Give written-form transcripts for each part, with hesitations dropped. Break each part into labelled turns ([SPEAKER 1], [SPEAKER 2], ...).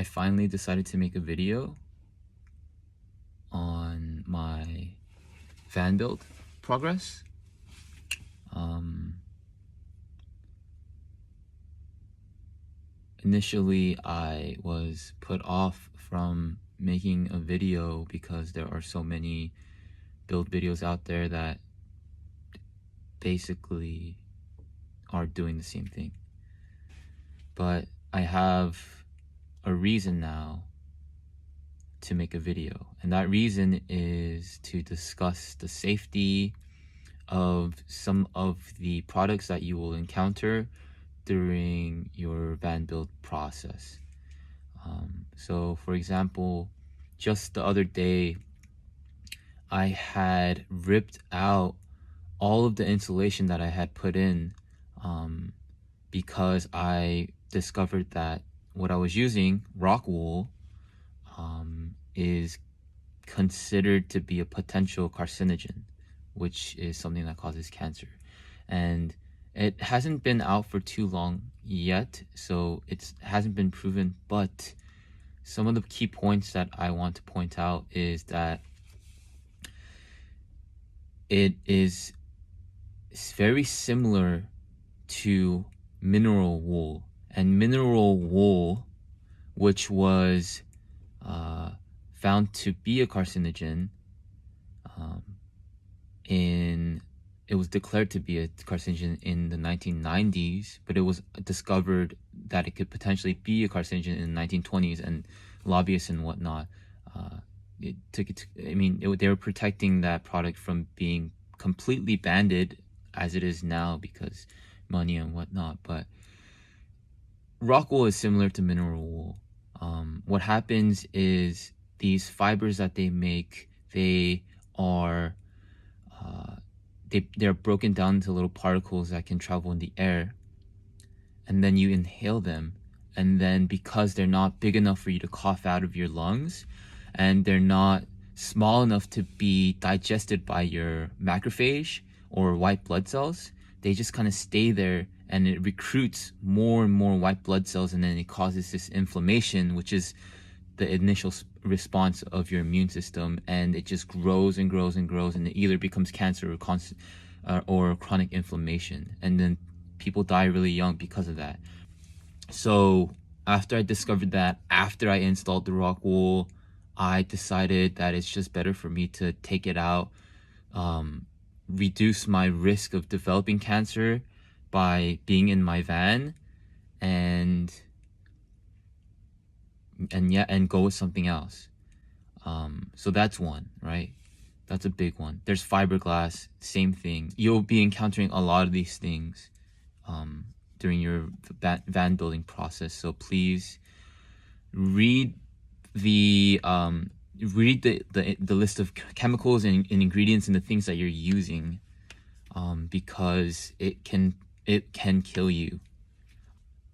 [SPEAKER 1] I finally decided to make a video on my van build progress. Initially, I was put off from making a video because there are so many build videos out there that basically are doing the same thing. But I have a reason now to make a video, and that reason is to discuss the safety of some of the products that you will encounter during your van build process. So for example, just the other day I had ripped out all of the insulation that I had put in because I discovered that what I was using, Rockwool, is considered to be a potential carcinogen, which is something that causes cancer. And it hasn't been out for too long yet, so it hasn't been proven, but some of the key points that I want to point out is that it is very similar to mineral wool. And mineral wool, which was found to be a carcinogen, it was declared to be a carcinogen in the 1990s, but it was discovered that it could potentially be a carcinogen in the 1920s, and lobbyists and whatnot, they were protecting that product from being completely banned as it is now because money and whatnot. But Rockwool is similar to mineral wool. What happens is these fibers that they make, they're broken down into little particles that can travel in the air, and then you inhale them, and then because they're not big enough for you to cough out of your lungs, and they're not small enough to be digested by your macrophage or white blood cells, they just kind of stay there, and it recruits more and more white blood cells, and then it causes this inflammation, which is the initial response of your immune system, and it just grows and grows and grows, and it either becomes cancer or chronic inflammation, and then people die really young because of that. So after I discovered that, after I installed the Rockwool, I decided that it's just better for me to take it out, reduce my risk of developing cancer by being in my van, and go with something else. So that's one, right? That's a big one. There's fiberglass, same thing. You'll be encountering a lot of these things during your van building process. So please read the list of chemicals and ingredients and the things that you're using, because it can kill you.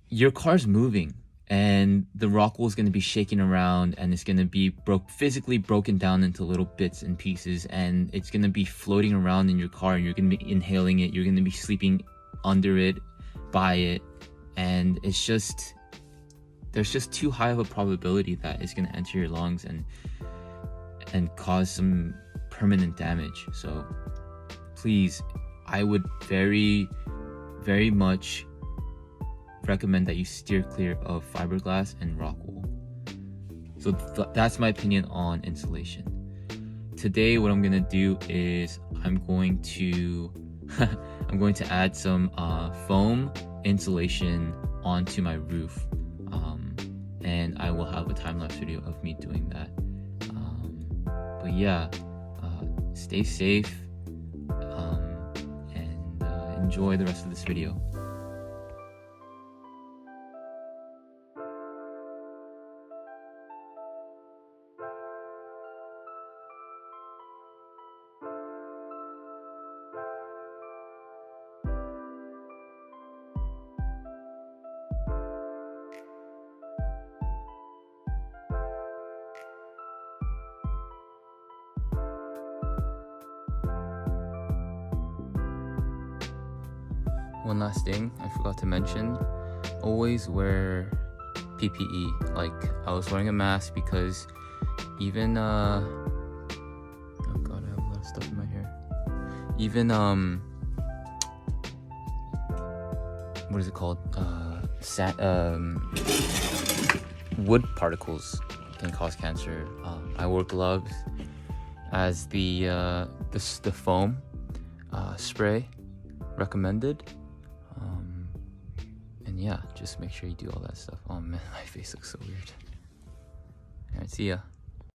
[SPEAKER 1] Your car's moving, and the Rockwool is going to be shaking around, and it's going to be physically broken down into little bits and pieces, and it's going to be floating around in your car, and you're going to be inhaling it, you're going to be sleeping under it, by it, and there's just too high of a probability that it's going to enter your lungs and cause some permanent damage. So please, I would very, very much recommend that you steer clear of fiberglass and Rockwool. So that's my opinion on insulation. Today, what I'm gonna do is I'm going to add some foam insulation onto my roof, and I will have a time-lapse video of me doing that. But yeah, stay safe, and enjoy the rest of this video. One last thing I forgot to mention, always wear PPE. Like, I was wearing a mask because even oh god, I have a lot of stuff in my hair. Even what is it called? Wood particles can cause cancer. I wore gloves as the foam spray recommended. And yeah, just make sure you do all that stuff. Oh man, my face looks so weird. Alright, see ya.